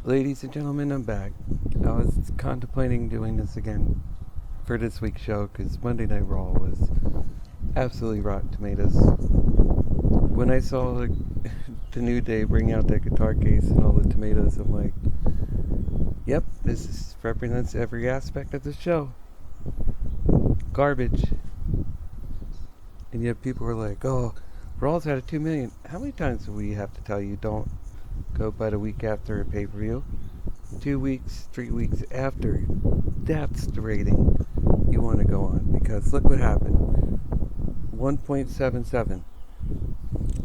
Ladies and gentlemen, I'm back. I was contemplating doing this again for this week's show because Monday Night Raw was absolutely Rotten Tomatoes. When I saw the New Day bring out that guitar case and all the tomatoes, I'm like, yep, represents every aspect of the show. Garbage. And yet people were like, oh, Raw's out of 2 million. How many times do we have to tell you don't go by the week after a pay-per-view? 2 weeks, 3 weeks after, that's the rating you want to go on. Because look what happened. 1.77.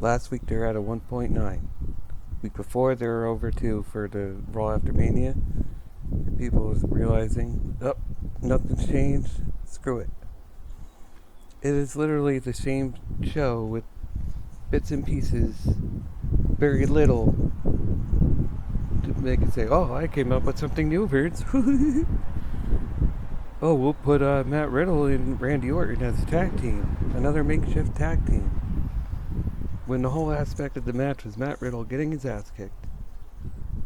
Last week they were at a 1.9. Week before they were over 2 for the Raw After Mania. And people was realizing, oh, nothing's changed. Screw it. It is literally the same show with bits and pieces, very little to make it say, oh, I came up with something new, Vince. Oh, we'll put Matt Riddle and Randy Orton as a tag team, another makeshift tag team. When the whole aspect of the match was Matt Riddle getting his ass kicked,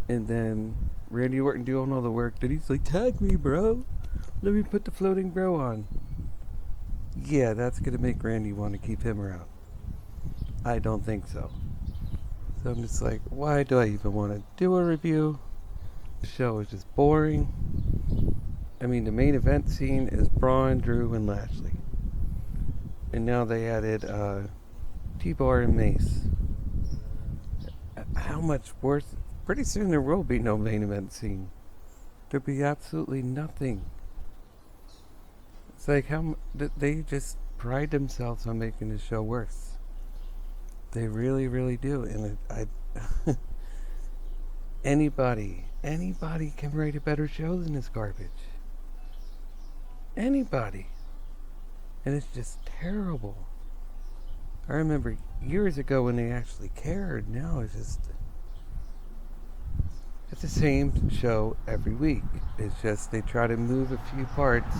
and then Randy Orton doing all the work, then he's like, tag me, bro. Let me put the floating bro on. Yeah, that's going to make Randy want to keep him around. I don't think so. So I'm just like, why do I even want to do a review? The show is just boring. I mean, the main event scene is Braun, Drew, and Lashley. And now they added T-Bar and Mace. How much worse? Pretty soon there will be no main event scene. There'll be absolutely nothing. It's like how they just pride themselves on making the show worse. They really, really do. And anybody can write a better show than this garbage. Anybody. And it's just terrible. I remember years ago when they actually cared. Now it's the same show every week. It's just they try to move a few parts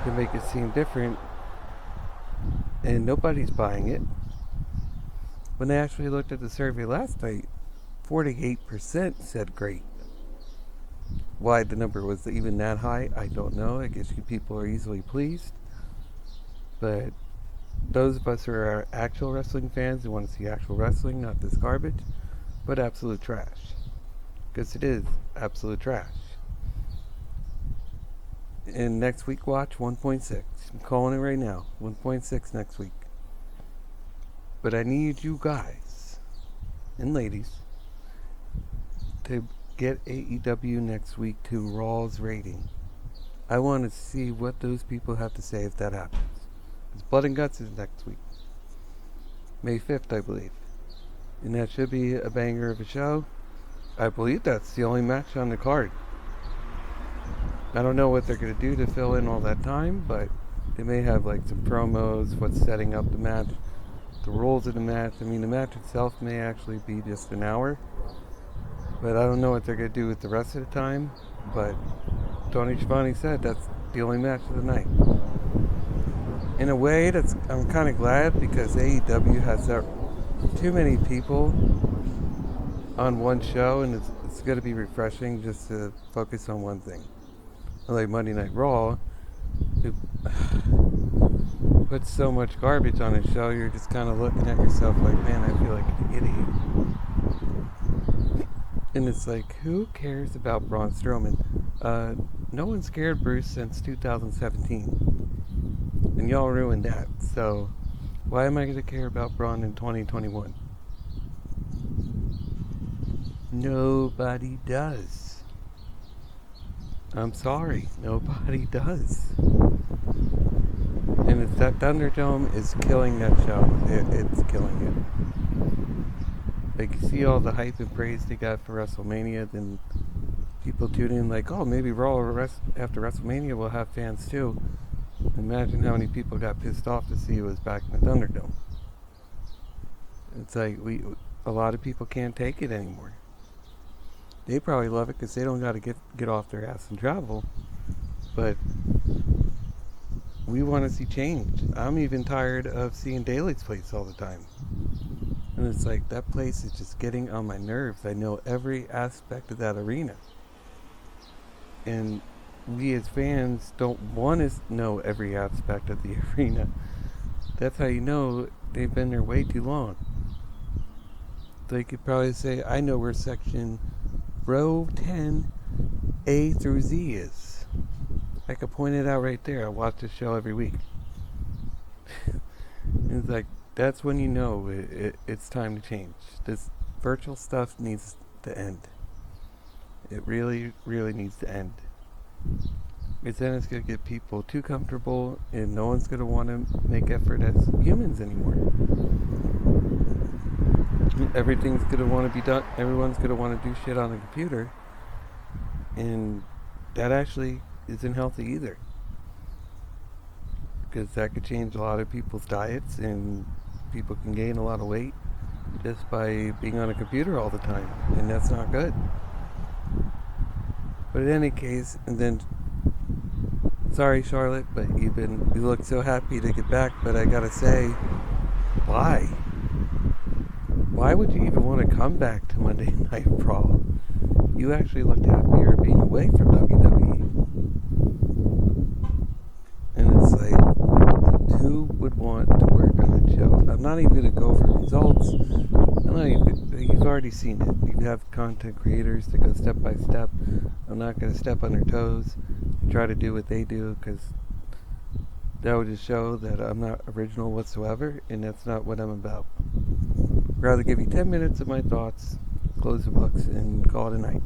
to make it seem different, and nobody's buying it. When I actually looked at the survey last night, 48% said great. Why the number was even that high, I don't know. I guess you people are easily pleased. But those of us who are actual wrestling fans who want to see actual wrestling, not this garbage, but absolute trash. Because it is absolute trash. And next week watch, 1.6. I'm calling it right now. 1.6 next week. But I need you guys and ladies to get AEW next week to Raw's rating. I want to see what those people have to say if that happens. Because Blood and Guts is next week. May 5th, I believe. And that should be a banger of a show. I believe that's the only match on the card. I don't know what they're going to do to fill in all that time, but they may have like some promos, what's setting up the match, the rules of the match. I mean, the match itself may actually be just an hour, but I don't know what they're going to do with the rest of the time. But Tony Schiavone said that's the only match of the night. In a way, I'm kind of glad because AEW has too many people on one show, and it's going to be refreshing just to focus on one thing. Like Monday Night Raw, it puts so much garbage on a show, you're just kind of looking at yourself like, man, I feel like an idiot. And it's like, who cares about Braun Strowman? No one's scared Bruce since 2017. And y'all ruined that. So, why am I going to care about Braun in 2021? Nobody does. I'm sorry, nobody does. And it's that Thunderdome is killing that show. It's killing it. Like, you see all the hype and praise they got for WrestleMania, then people tune in like, oh, maybe Raw after WrestleMania will have fans too. Imagine how many people got pissed off to see it was back in the Thunderdome. It's like, a lot of people can't take it anymore. They probably love it because they don't got to get off their ass and travel. But we want to see change. I'm even tired of seeing Daly's Place all the time. And it's like, that place is just getting on my nerves. I know every aspect of that arena. And we as fans don't want to know every aspect of the arena. That's how you know they've been there way too long. They could probably say, I know where section row 10 A through Z is. I could point it out right there. I watch the show every week. It's like, that's when you know it's time to change. This virtual stuff needs to end. It really, really needs to end. Because then it's going to get people too comfortable, and no one's going to want to make effort as humans anymore. Everything's going to want to be done. Everyone's going to want to do shit on a computer. And that actually isn't healthy either. Because that could change a lot of people's diets, and people can gain a lot of weight just by being on a computer all the time. And that's not good. But in any case, and then, sorry Charlotte, but you look so happy to get back, but I gotta say, why? Why would you even want to come back to Monday Night Raw? You actually looked happier being away from WWE. And it's like, who would want to work on a show? I'm not even going to go for results. You've already seen it. You have content creators that go step by step. I'm not going to step on their toes and try to do what they do, because that would just show that I'm not original whatsoever, and that's not what I'm about. I'd rather give you 10 minutes of my thoughts, close the books, and call it a night.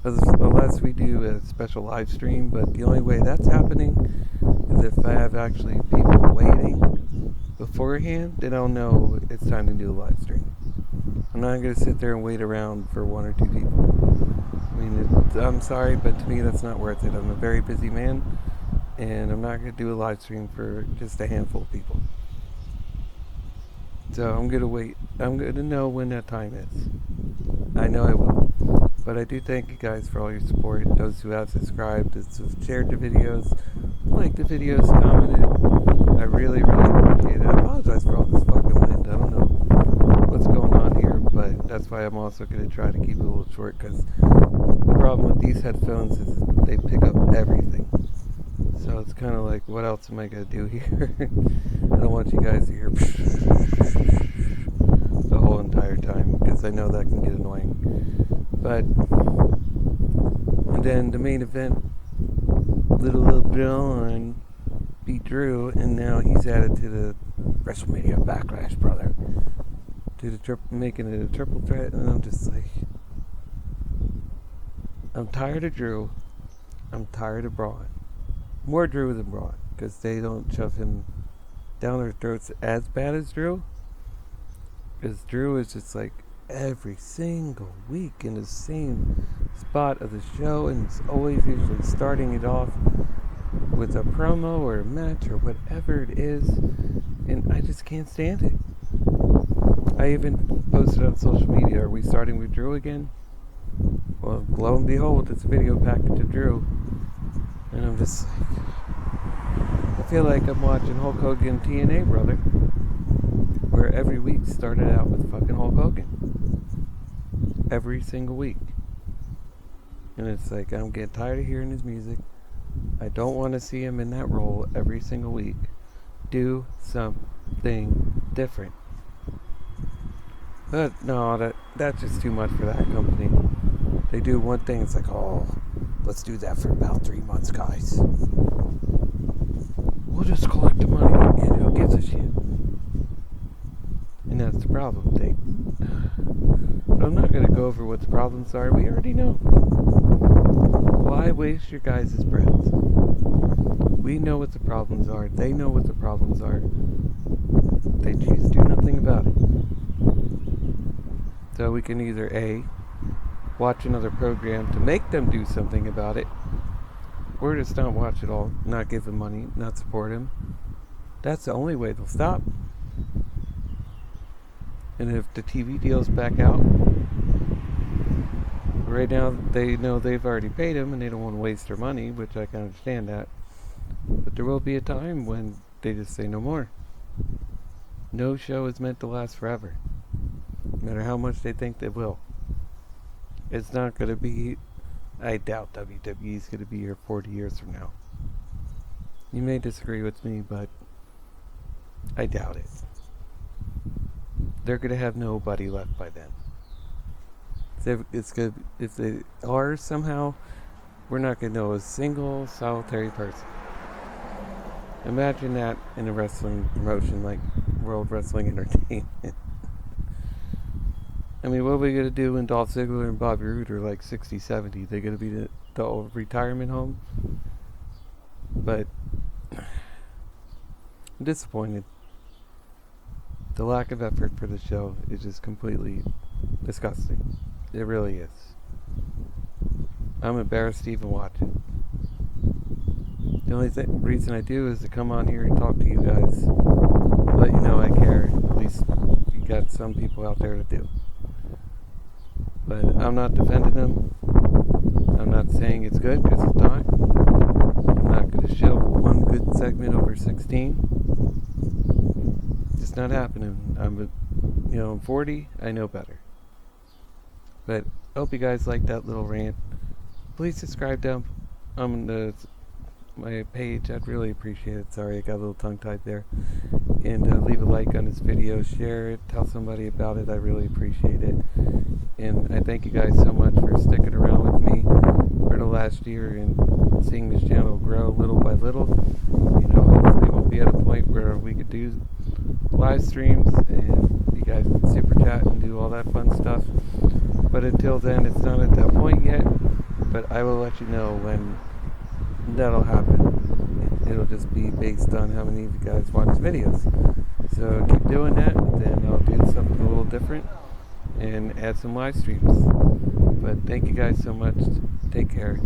Unless we do a special live stream, but the only way that's happening is if I have actually people waiting beforehand, then I'll know it's time to do a live stream. I'm not going to sit there and wait around for one or two people. I mean, I'm sorry, but to me that's not worth it. I'm a very busy man, and I'm not going to do a live stream for just a handful of people. So I'm going to wait. I'm going to know when that time is. I know I will. But I do thank you guys for all your support. Those who have subscribed, those who have shared the videos, liked the videos, commented. I really, really appreciate it. I apologize for all this fucking wind. I don't know what's going on here, but that's why I'm also going to try to keep it a little short, because the problem with these headphones is they pick up everything. So it's kind of like, what else am I going to do here? I don't want you guys to hear the whole entire time, because I know that can get annoying. But, and then the main event, Little John beat Drew, and now he's added to the WrestleMania Backlash, brother. To the making it a triple threat, and I'm just like, I'm tired of Drew. I'm tired of Braun. More Drew than Braun, because they don't shove him down their throats as bad as Drew. Because Drew is just like every single week in the same spot of the show, and it's always usually starting it off with a promo or a match or whatever it is, and I just can't stand it. I even posted on social media, are we starting with Drew again? Well, lo and behold, it's a video package of Drew, and I'm just like, I feel like I'm watching Hulk Hogan TNA, brother, where every week started out with fucking Hulk Hogan. Every single week. And it's like, I'm getting tired of hearing his music. I don't want to see him in that role every single week. Do something different. But no, that's just too much for that company. They do one thing, it's like, oh, let's do that for about 3 months, guys. We'll just collect the money, and who gives a shit? And that's the problem. I'm not going to go over what the problems are. We already know. Why waste your guys' breath? We know what the problems are. They know what the problems are. They choose to do nothing about it. So we can either A, watch another program to make them do something about it, or just not watch it all, not give them money, not support him. That's the only way they'll stop. And if the TV deal's back out, right now they know they've already paid him and they don't want to waste their money, which I can understand that. But there will be a time when they just say no more. No show is meant to last forever. No matter how much they think they will. It's not going to be... I doubt WWE is going to be here 40 years from now. You may disagree with me, but I doubt it. They're going to have nobody left by then. If they are somehow, we're not going to know a single solitary person. Imagine that in a wrestling promotion like World Wrestling Entertainment. I mean, what are we going to do when Dolph Ziggler and Bobby Roode are like 60, 70? They're going to be the old retirement home? But I'm disappointed. The lack of effort for the show is just completely disgusting. It really is. I'm embarrassed to even watch it. The only reason I do is to come on here and talk to you guys. Let you know I care. At least you got some people out there to do. But I'm not defending them. I'm not saying it's good, because it's not. I'm not going to show one good segment over 16. It's not happening. I'm 40. I know better. But I hope you guys liked that little rant. Please subscribe down on my page. I'd really appreciate it. Sorry, I got a little tongue-tied there. And leave a like on this video. Share it. Tell somebody about it. I really appreciate it. And I thank you guys so much for sticking around with me for the last year and seeing this channel grow little by little. Hopefully we'll be at a point where we could do live streams and you guys can super chat and do all that fun stuff. But until then, it's not at that point yet. But I will let you know when that'll happen. It'll just be based on how many of you guys watch videos. So keep doing that, and then I'll do something a little different and add some live streams. But thank you guys so much. Take care.